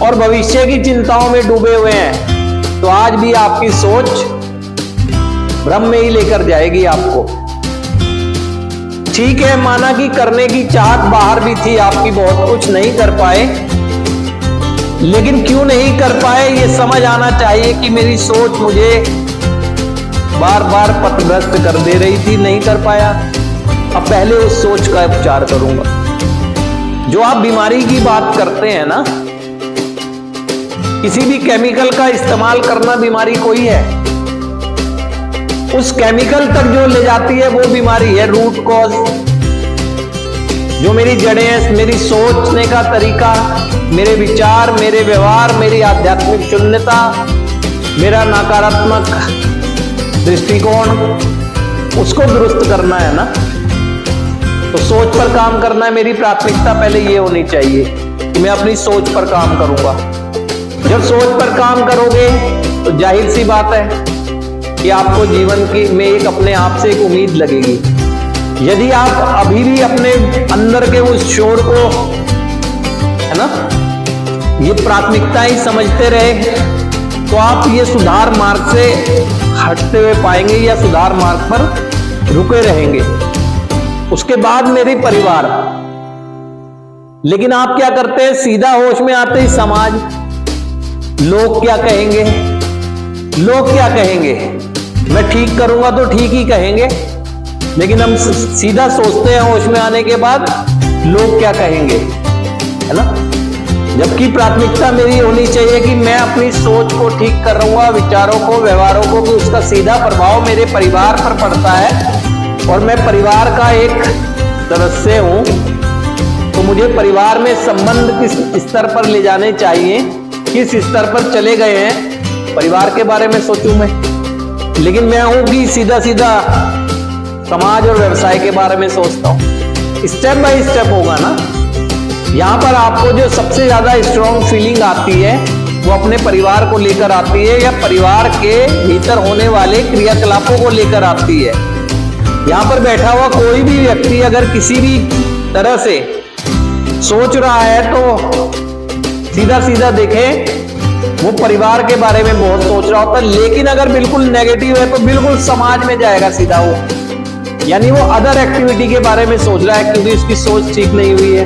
और भविष्य की चिंताओं में डूबे हुए हैं, तो आज भी आपकी सोच भ्रम में ही लेकर जाएगी आपको। ठीक है, माना कि करने की चाहत बाहर भी थी आपकी, बहुत कुछ नहीं कर पाए, लेकिन क्यों नहीं कर पाए ये समझ आना चाहिए कि मेरी सोच मुझे बार बार पथभ्रष्ट कर दे रही थी, नहीं कर पाया। अब पहले उस सोच का उपचार करूंगा। जो आप बीमारी की बात करते हैं ना, किसी भी केमिकल का इस्तेमाल करना बीमारी कोई है, उस केमिकल तक जो ले जाती है वो बीमारी है, रूट कॉज। जो मेरी जड़ें हैं, मेरी सोचने का तरीका, मेरे विचार, मेरे व्यवहार, मेरी आध्यात्मिक शून्यता, मेरा नकारात्मक दृष्टिकोण, उसको दुरुस्त करना है ना, तो सोच पर काम करना है। मेरी प्राथमिकता पहले ये होनी चाहिए कि मैं अपनी सोच पर काम करूंगा। जब सोच पर काम करोगे तो जाहिर सी बात है कि आपको जीवन की में एक अपने आप से एक उम्मीद लगेगी। यदि आप अभी भी अपने अंदर के उस शोर को, है ना, ये प्राथमिकता ही समझते रहे, तो आप ये सुधार मार्ग से हटते हुए पाएंगे या सुधार मार्ग पर रुके रहेंगे। उसके बाद मेरी परिवार। लेकिन आप क्या करते हैं, सीधा होश में आते ही समाज, लोग क्या कहेंगे, लोग क्या कहेंगे, मैं ठीक करूंगा तो ठीक ही कहेंगे। लेकिन हम सीधा सोचते हैं होश में आने के बाद, लोग क्या कहेंगे, है ना। जबकि प्राथमिकता मेरी होनी चाहिए कि मैं अपनी सोच को ठीक कर रहूंगा, विचारों को, व्यवहारों को, कि उसका सीधा प्रभाव मेरे परिवार पर पड़ता है और मैं परिवार का एक सदस्य हूं, तो मुझे परिवार में संबंध किस स्तर पर ले जाने चाहिए, किस स्तर पर चले गए हैं, परिवार के बारे में सोचूं मैं। लेकिन मैं हूं कि सीधा सीधा समाज और व्यवसाय के बारे में सोचता हूं। स्टेप बाय स्टेप होगा ना। यहां पर आपको जो सबसे ज्यादा स्ट्रॉन्ग फीलिंग आती है वो अपने परिवार को लेकर आती है, या परिवार के भीतर होने वाले क्रियाकलापों को लेकर आती है। यहां पर बैठा हुआ कोई भी व्यक्ति अगर किसी भी तरह से सोच रहा है तो सीधा सीधा देखें, वो परिवार के बारे में बहुत सोच रहा होता है। लेकिन अगर बिल्कुल नेगेटिव है तो बिल्कुल समाज में जाएगा सीधा वो, यानी वो अदर एक्टिविटी के बारे में सोच रहा है, क्योंकि उसकी सोच ठीक नहीं हुई है,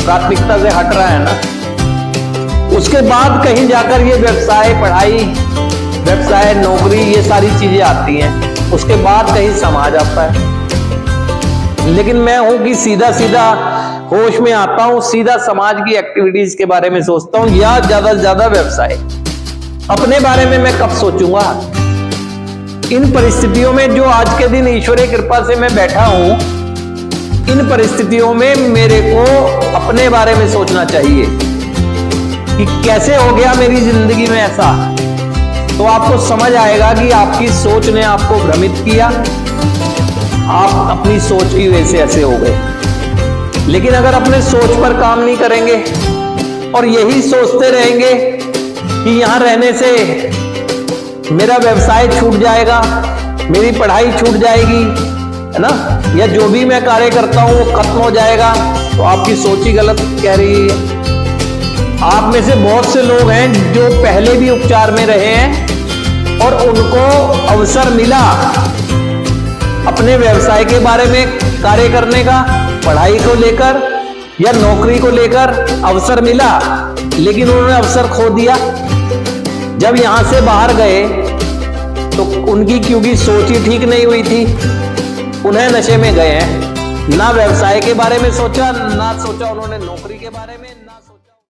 प्राथमिकता से हट रहा है ना। उसके बाद कहीं जाकर ये व्यवसाय, पढ़ाई, व्यवसाय, नौकरी, ये सारी चीजें आती हैं। उसके बाद कहीं समाज आता है। लेकिन मैं हूं कि सीधा सीधा होश में आता हूं, सीधा समाज की एक्टिविटीज के बारे में सोचता हूं, या ज्यादा से ज्यादा व्यवसाय। अपने बारे में मैं कब सोचूंगा? इन परिस्थितियों में जो आज के दिन ईश्वरीय कृपा से मैं बैठा हूं, इन परिस्थितियों में मेरे को अपने बारे में सोचना चाहिए कि कैसे हो गया मेरी जिंदगी में ऐसा। तो आपको समझ आएगा कि आपकी सोच ने आपको भ्रमित किया, आप अपनी सोच की वजह से ऐसे हो गए। लेकिन अगर अपने सोच पर काम नहीं करेंगे और यही सोचते रहेंगे कि यहां रहने से मेरा व्यवसाय छूट जाएगा, मेरी पढ़ाई छूट जाएगी, है ना, या जो भी मैं कार्य करता हूं वो खत्म हो जाएगा, तो आपकी सोच ही गलत कह रही है। आप में से बहुत से लोग हैं जो पहले भी उपचार में रहे हैं और उनको अवसर मिला अपने व्यवसाय के बारे में कार्य करने का, पढ़ाई को लेकर या नौकरी को लेकर अवसर मिला, लेकिन उन्होंने अवसर खो दिया। जब यहां से बाहर गए तो उनकी, क्योंकि सोच ही ठीक नहीं हुई थी, उन्हें नशे में गए हैं। ना व्यवसाय के बारे में सोचा, ना सोचा उन्होंने नौकरी के बारे में, ना